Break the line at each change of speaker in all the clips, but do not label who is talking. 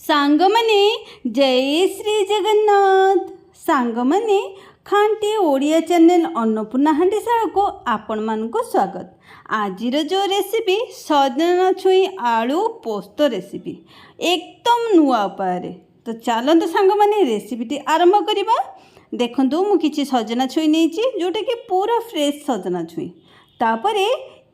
सांगमने जय श्री जगन्नाथ। सांगमने खांटी ओडिया चैनल अन्नपूर्णा हांडीशाला को आपण मानक स्वागत। आजिर जो रेसिपी सजना छुई आलू पोस्त रेसिपी एकदम नुआ उपाय। तो चलते सांगमने रेसिपीटी आरंभ करवा। देखंतु मु किछि सजना छुई नेछि जोटा कि पूरा फ्रेश सजना छुई। तापरे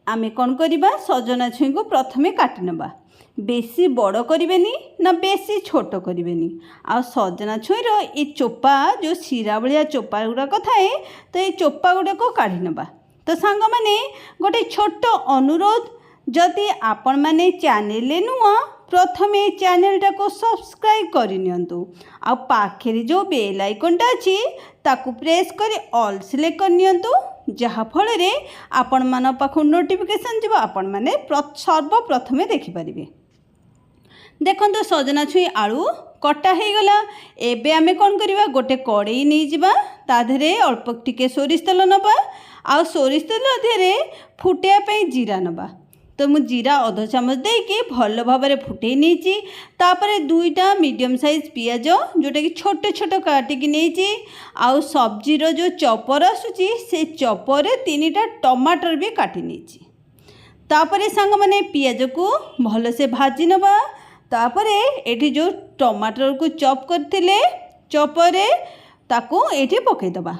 आमे कोन करबा, सजना छुई को प्रथमे काटि नबा। बेसी बड़ करेनि ना बेसी छोट करेनि। आ सजना छुईर ये चोपा जो शिरा भाया चोपा गुड़ाक थाए तो ये चोपा गुड़ाक काढ़ी नबा। तो सांग माने गोटे छोट अनुरोध, जदि आपण माने चैनल नुआ प्रथमे चैनल को सब्सक्राइब करनियंतु। आ पाखे जो बेल आइकनटा अच्छी ताकू प्रेस कर ऑल सिलेक्ट करनियंतु, जहा फल रे आपण मान पाखु नोटिफिकेशन जीव, आपण माने सर्वप्रथमे देखि परिबे। देखो सजना छुई आलू कटा हो गला। एबे आमे कौन करवा, गोटे कड़ई नहीं जावा, ताधरे अल्प टिके सोरिष तेल नबा। आ सोरिष तेल देहरे फुटाइया जीरा नबा। तो मु जीरा अध चामच देकी भल भाव में फुटे नहीं। तापर दुईटा मीडियम साइज पियाज जोटा कि छोट छोट काटिकी नहीं। आउ सब्जीर जो चॉपर आसूची से चॉपर 3टा टमाटर भी काटी नहीं। तापर सांग माने पियाज को भल से भाजी नबा। तापरे एठी जो टमाटर को चॉप करथिले चॉपरे ताको एठी पकई दबा।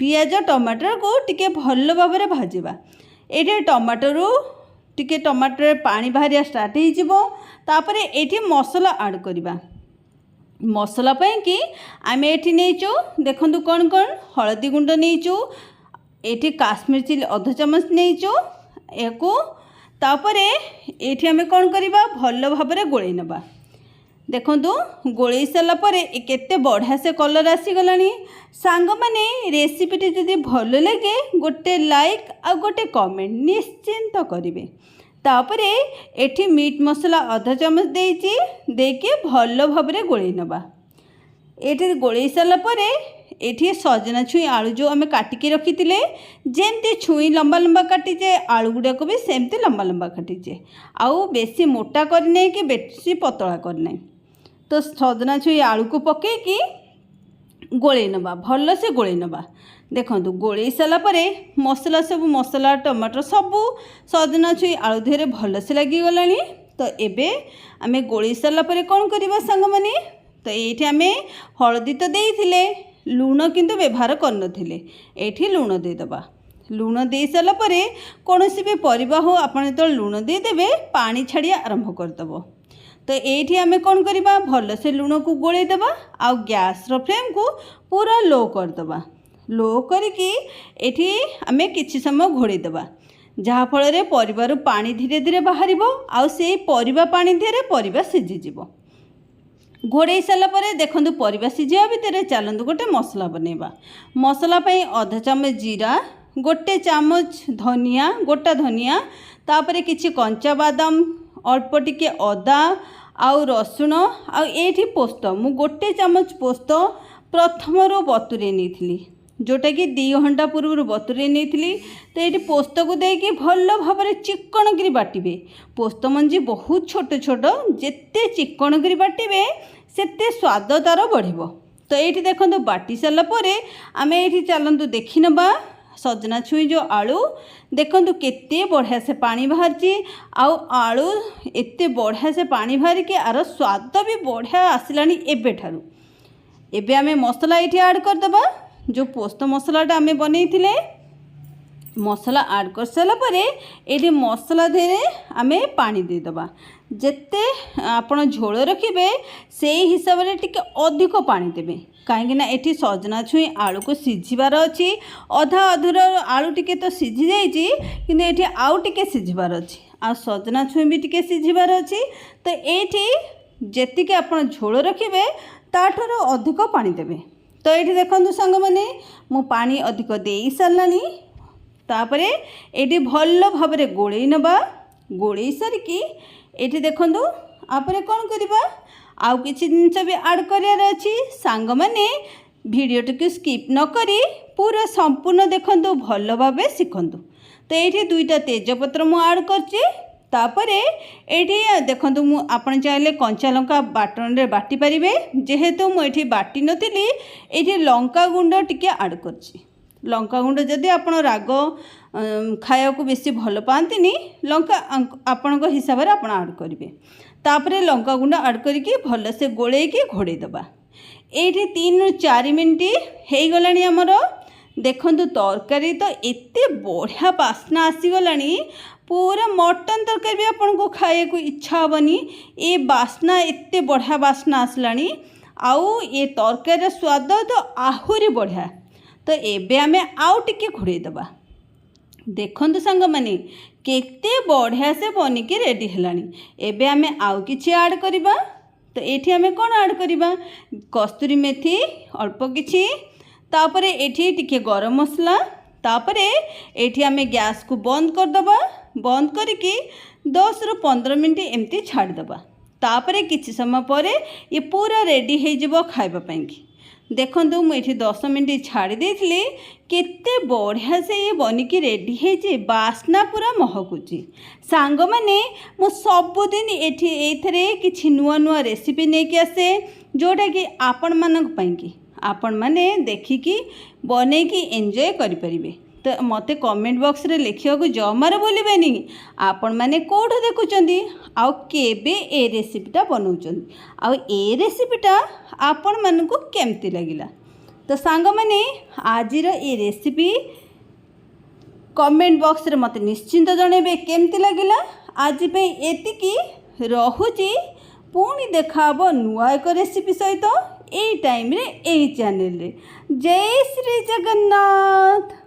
पियाज टमाटर को टिके भल भाव में भाजिबा। एठी टमाटर पानी बाहरिया स्टार्ट हो जिवो। तापरे एठी मसला ऐड करबा। मसला पई कि आमे एठी नेचो, देखंतु कोन कोन हळदी गुंड नेचो, एठी काश्मीर चिली अध चमच नेचो एको। तापरे एठी आमे कोन करबा, भल भाव में गोळै नबा। देखंतु गोळै साला परे केते बढ़िया से कलर आसी गलानी। सांग माने रेसिपीटी जदि भल लगे गोटे लाइक आ गोटे कमेंट निश्चिंत करिवे। तापरे एठी मीट मसला अध चमच देइची, देके भल भाव में गोळै नबा। एठी गोळै साला परे एठी सजना छुई आलू जो आमे काटिकी रखिथिले, जेमती छुई लंबा लंबा काटिचे आलू गुड़ाक भी सेमती लंबा लंबा काटिचे। आउ बेसी मोटा करने कि बेसी पतला करने। तो सजना छुई आलू को पकेकी गोळै नबा, भल से गोळै नबा। देखंतु गोळै साला परे मसला सब मसला टमाटर सबू सजना छुई आलू देहरे भल से लगी गलानी। तो एबे आमे गोळै साला परे कोन करबा सांग माने, तो एठी आमे हळदी तो देइथिले, लुण किंतु व्यवहार करनथिले। एठी लुण दे दबा। लुण दे साला परे कोनोसी भी परिबा हो आपण तो लुण दे देबे, पानी छाड़िया आरंभ करदबो। तो एठी आमे कोन करबा, भल से लुण को गोळै दबा। आ गैस रो फ्लेम को पूरा लो कर दबा। लो करके एठी आमे किछि समय घोड़ै दबा, जहा फल रे परिबारु पानी धीरे धीरे बाहरिबो। आ सेई परिबा पानी धीरे परिबा सिझि जिवो। घोड़ै सारा पर देखो परिबा सिझा भितर चलतु गोटे मसला बनैबा। मसला पई अध चामच जीरा, गोटे चामच धनिया गोटा धनिया, तापर किछि कंचा बादाम, अल्प टिके अदा आउ रसुण, आउ एठी पोस्त मु गोटे चामच पोस्त प्रथमरु बतुरे नेथिली, जोटा कि 2 घंटा पूर्व बतुरे नेथिली। तो ये पोस्त को देकी भल भाव में चिक्कण करी बाटिबे। पोस्त मंजी बहुत छोट छोट, जेते चिक्कण करी बाटिबे सेते स्वाद तार बढ़िबो। तो ये देखो बाटी सारा पर आमे ये चलतु देखि नबा सजना छुई जो आलू। देखंतु केते बढ़िया से पानी बाहरची। आउ आलू एते बढ़िया से पानी बाहर के आर स्वाद भी बढ़िया आसिलानी। एबे ठारू एबे आमे मसला ये ऐड कर दबा। जो पोस्त मसलाटा आमे बनैथिले मसला ऐड कर सारा पर ये मसला धेरे आमे पानी दे दबा। जेते आपण झोल रखिबे से हिसाब रे टिके अधिक पानी देबे, कहीं ना एठी सजना छुई आलू को सिझिबार अछि। अधा अधूर आलू टिके तो सिझी जाइछि, किंतु एठी आउ टिके सिझिबार अछि। आ सजना छुई भी टिके सिझिबार अछि। तो एठी जेतिके आपण झोल रखिबे ताठरो अधिक पानी देबे। तो ये देखो सांग माने मु पानी अधिक देई सारलानी। तापरे एठी भल भाव में गोळै नबा। गोळै सारिकी एठी देखंतु आपरे कोन करबा, आउ किछि जिंस भी ऐड करियार अछि। सांग माने वीडियो टिके स्किप न करी पूरा संपूर्ण देखंतु भल भाव शिखंतु। तो ये 2टा तेजपत्र मु ऐड करछि। तापरे एठी देखंतु मु आपण चाहिले कंचा लंका बाटन रे बाटी परिबे जेहेतु मु एठी बाटी नथिली एठी लंका गुंड टिके ऐड करछि। लंका गुंड जदि आपण राग खाया को बेसी भल पांतिनी लंका आपण को हिसाब रे आपण ऐड करिवे। तापरे लंका गुंड ऐड करिकि भल से गोळे के घोड़े दबा। एठी 3 ରୁ 4 मिनिट हेई गलानी हमर। देखंतु तरकारी तो एते बढ़िया बास्ना आसी गलानी पूरा मटन तरकारी भी आपन को खाए को इच्छा हेबनी। ए बास्ना एते बढ़िया बास्ना आसलानी आउ ये तरकारी स्वाद तो आहुरी बढ़िया। तो एबे आमे आउ टिके घोड़े दबा। देखंतु सांग माने केते बढ़िया से बनिके रेडी हेलानी। एबे आमे आउ किछि ऐड करिबा। तो एठी आमे कोन ऐड करिबा कस्तूरी मेथी अल्प किछि तापरे एठी टिके गरम मसला तापरे एठी आमे गैस को बंद कर दबा। बंद करिकि 10 ରୁ 15 मिनिट एमती छाड़ दबा। तापरे किछि समय परे ये पूरा रेडी हे जिवो खाइबा पई। देखंतु मु एठी 10 मिनिट छाड़ी देथिली केते बढ़िया से ये बनिकी रेडी हे जे बास्ना पूरा महकुची। सांग माने मु सब दिन एठी एथरे किछि नुआ नुआ रेसिपी ने के आसे जोटा कि आपण मानक पई कि आपण माने देखिकी बने की एंजॉय करि परिबे। तो मते कमेंट बॉक्स रे लिखिया को जमार बोलिबेनी आपण माने कोठो देखुचंदी आउ केबे ए रेसिपीटा बनाउचंदी आउ ए रेसिपीटा आपण मन को केमती लागिला। तो सांग माने आजिर ए रेसिपी कमेंट बॉक्स रे मते निश्चिंत जणेबे केमती लागिला। आज पे एतिकी रहुची पुणी देखाबो नुआ एक रेसिपी सहित ए टाइम रे ए चैनल रे। जय श्री जगन्नाथ।